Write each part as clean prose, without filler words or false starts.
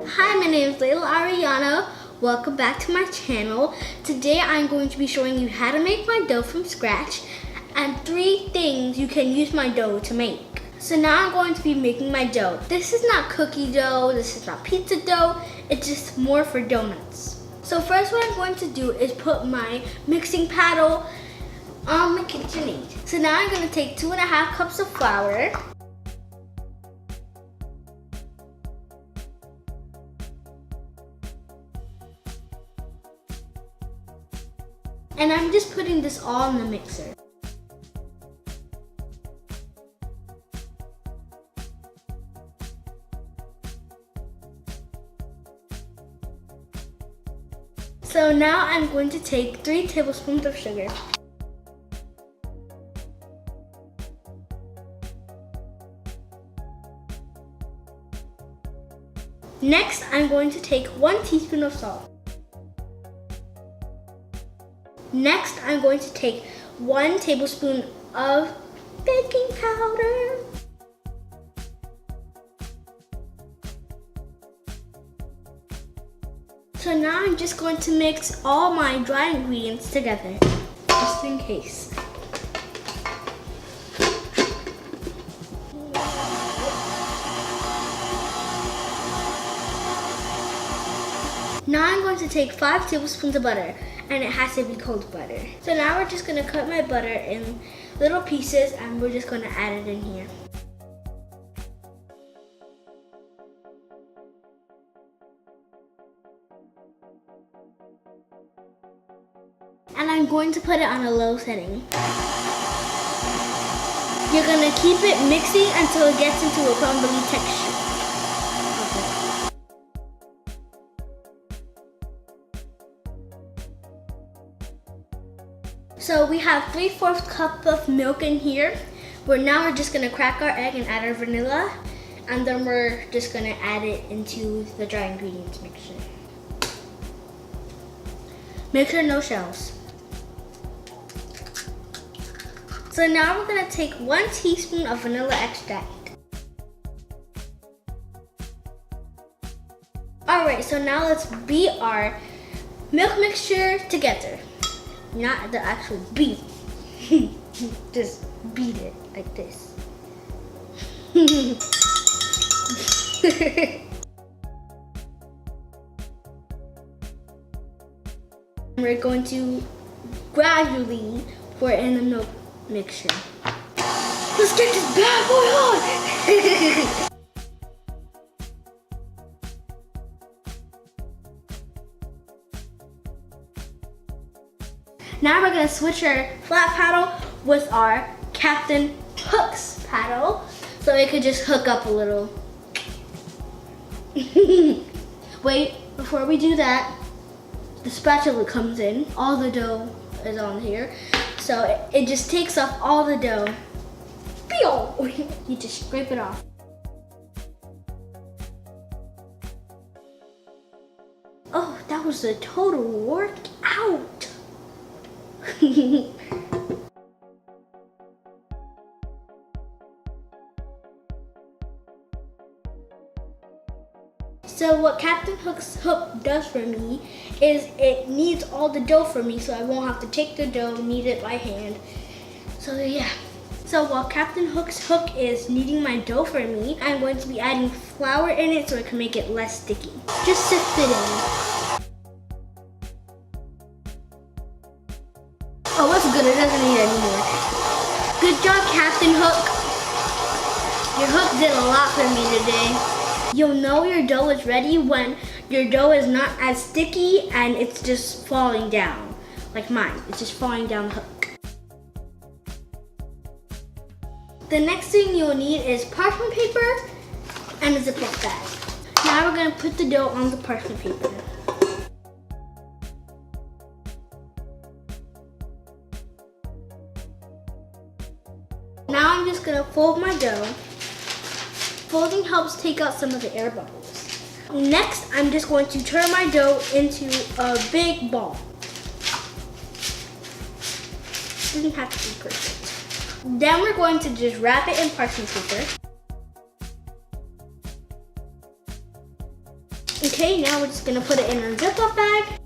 Hi, my name is Leyla Arianna. Welcome back to my channel. Today I'm going to be showing you how to make my dough from scratch and 3 things you can use my dough to make. So now I'm going to be making my dough. This is not cookie dough, this is not pizza dough, it's just more for donuts. So first what I'm going to do is put my mixing paddle on my KitchenAid. So now I'm going to take 2.5 cups of flour. And I'm just putting this all in the mixer. So now I'm going to take 3 tablespoons of sugar. Next, I'm going to take 1 teaspoon of salt. Next, I'm going to take 1 tablespoon of baking powder. So now I'm just going to mix all my dry ingredients together, just in case. Now I'm going to take 5 tablespoons of butter, and it has to be cold butter. So now we're just gonna cut my butter in little pieces and we're just gonna add it in here. And I'm going to put it on a low setting. You're gonna keep it mixing until it gets into a crumbly texture. So we have 3/4 cup of milk in here. Now we're just gonna crack our egg and add our vanilla, and then we're just gonna add it into the dry ingredients mixture. Make sure no shells. So now we're gonna take 1 teaspoon of vanilla extract. Alright, so now let's beat our milk mixture together. Not the actual beat. Just beat it like this. We're going to gradually pour it in the milk mixture. Let's get this bad boy on! Now we're gonna switch our flat paddle with our Captain Hook's paddle, so it could just hook up a little. Wait, before we do that, the spatula comes in. All the dough is on here, so it just takes off all the dough. You just scrape it off. Oh, that was a total workout. So what Captain Hook's hook does for me is it kneads all the dough for me, so I won't have to take the dough, knead it by hand. So yeah. So while Captain Hook's hook is kneading my dough for me, I'm going to be adding flour in it so it can make it less sticky. Just sift it in. Oh, that's good. It doesn't need any more. Good job, Captain Hook. Your hook did a lot for me today. You'll know your dough is ready when your dough is not as sticky and it's just falling down. Like mine, it's just falling down the hook. The next thing you'll need is parchment paper and a Ziploc bag. Now we're gonna put the dough on the parchment paper. Now I'm just gonna fold my dough. Folding helps take out some of the air bubbles. Next, I'm just going to turn my dough into a big ball. Doesn't have to be perfect. Then we're going to just wrap it in parchment paper. Okay, now we're just gonna put it in a Ziploc bag.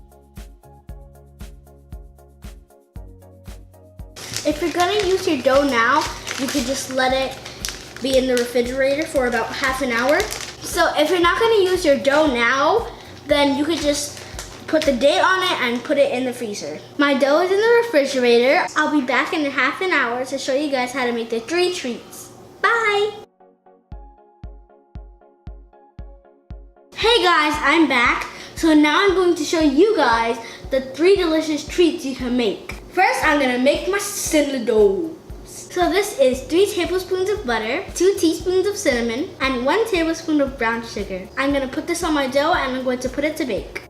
If you're gonna use your dough now, you could just let it be in the refrigerator for about half an hour. So if you're not gonna use your dough now, then you could just put the date on it and put it in the freezer. My dough is in the refrigerator. I'll be back in half an hour to show you guys how to make the 3 treats. Bye! Hey guys, I'm back. So now I'm going to show you guys the 3 delicious treats you can make. First, I'm gonna make my cinnamon dough. So this is 3 tablespoons of butter, 2 teaspoons of cinnamon, and 1 tablespoon of brown sugar. I'm gonna put this on my dough and I'm going to put it to bake.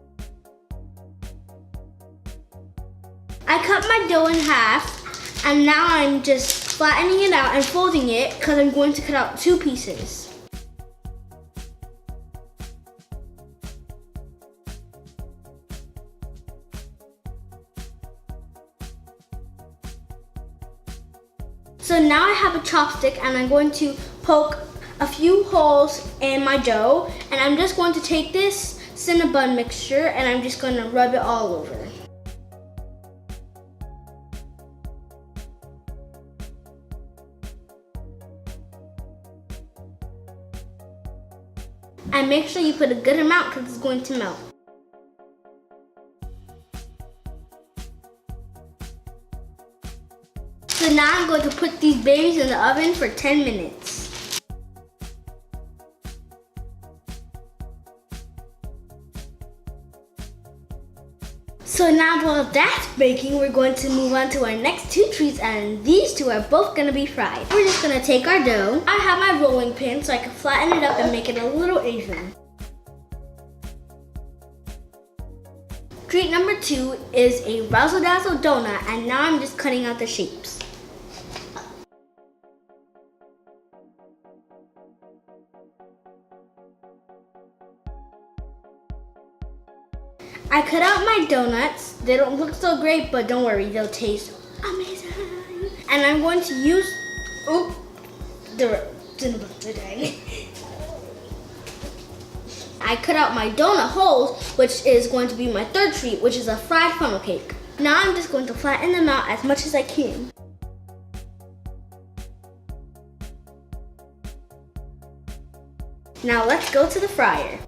I cut my dough in half and now I'm just flattening it out and folding it because I'm going to cut out 2 pieces. So now I have a chopstick and I'm going to poke a few holes in my dough, and I'm just going to take this cinnamon mixture and I'm just going to rub it all over. And make sure you put a good amount because it's going to melt. So now I'm going to put these babies in the oven for 10 minutes. So now while that's baking, we're going to move on to our next 2 treats, and these 2 are both going to be fried. We're just going to take our dough. I have my rolling pin so I can flatten it up and make it a little even. Treat number 2 is a razzle dazzle donut, and now I'm just cutting out the shapes. I cut out my donuts. They don't look so great, but don't worry, they'll taste amazing. And I'm going to use, I cut out my donut holes, which is going to be my 3rd treat, which is a fried funnel cake. Now I'm just going to flatten them out as much as I can. Now let's go to the fryer.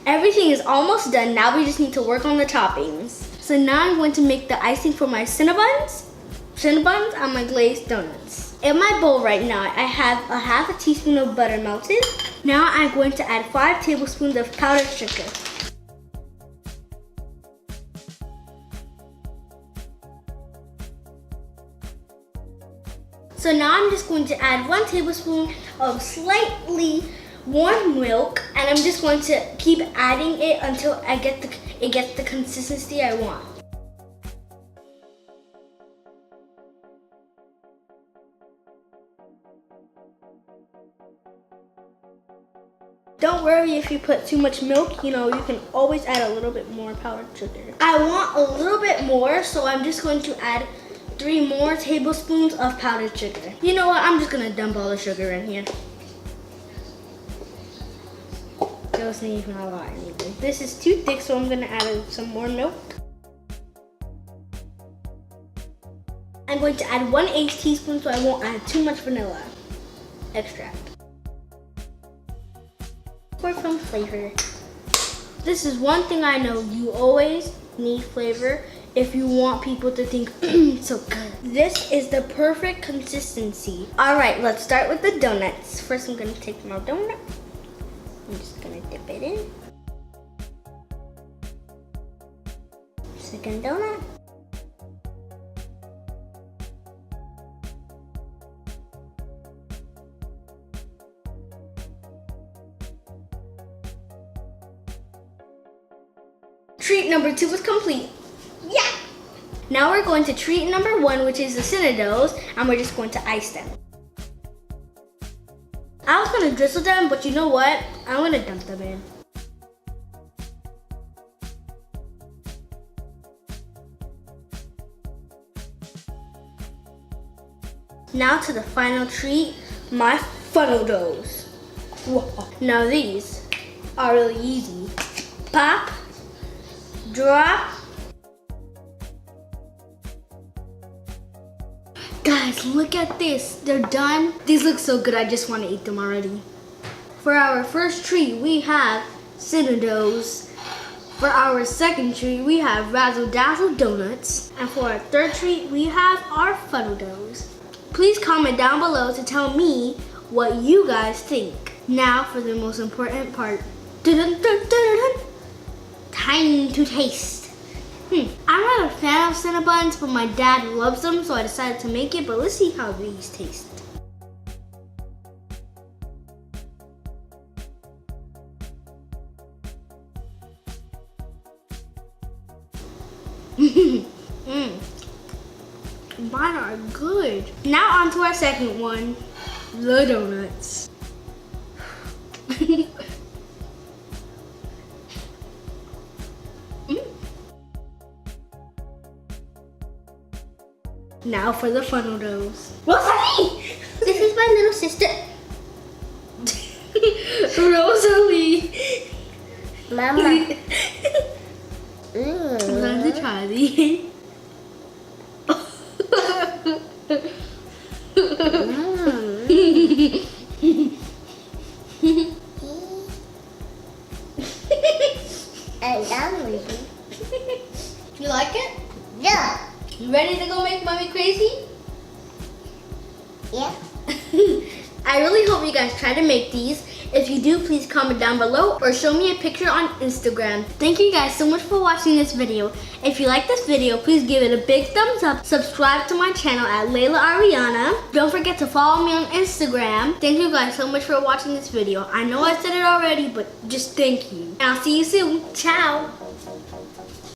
Everything is almost done. Now we just need to work on the toppings. So now I'm going to make the icing for my Cinnabons on my glazed donuts. In my bowl right now, I have a half a teaspoon of butter melted. Now I'm going to add 5 tablespoons of powdered sugar. So now I'm just going to add 1 tablespoon of slightly warm milk, and I'm just going to keep adding it until it gets the consistency I want. Don't worry if you put too much milk, you can always add a little bit more powdered sugar. I want a little bit more, so I'm just going to add 3 more tablespoons of powdered sugar. You know what, I'm just gonna dump all the sugar in here. That wasn't even a lot anyway. This is too thick, so I'm gonna add some more milk. I'm going to add 1/8 teaspoon so I won't add too much vanilla extract. For some flavor. This is one thing I know, you always need flavor if you want people to think, so good. This is the perfect consistency. All right, let's start with the donuts. First, I'm gonna take my donut. I'm just gonna dip it in. Second donut. Treat number 2 is complete. Yeah! Now we're going to treat number 1, which is the cinnamons, and we're just going to ice them. I was gonna drizzle them, but you know what? I'm gonna dump them in. Now to the final treat, my funnel doughs. Whoa. Now these are really easy. Pop, drop. Guys, look at this. They're done. These look so good, I just want to eat them already. For our first treat, we have cinnamons. For our second treat, we have Razzle Dazzle Donuts. And for our third treat, we have our funnel doughs. Please comment down below to tell me what you guys think. Now for the most important part. Time to taste. I'm not a fan of Cinnabons, but my dad loves them, so I decided to make it. But let's see how these taste. Mine are good. Now on to our second one, the donuts. Now for the funnel doughs. Rosalie! This is my little sister. Rosalie. Mama. I'm going to try these. I love it. You like it? Yeah. You ready to go make mommy crazy? Yeah. I really hope you guys try to make these. If you do, please comment down below or show me a picture on Instagram. Thank you guys so much for watching this video. If you like this video, please give it a big thumbs up. Subscribe to my channel at Leyla Arianna. Don't forget to follow me on Instagram. Thank you guys so much for watching this video. I know I said it already, but just thank you. And I'll see you soon. Ciao.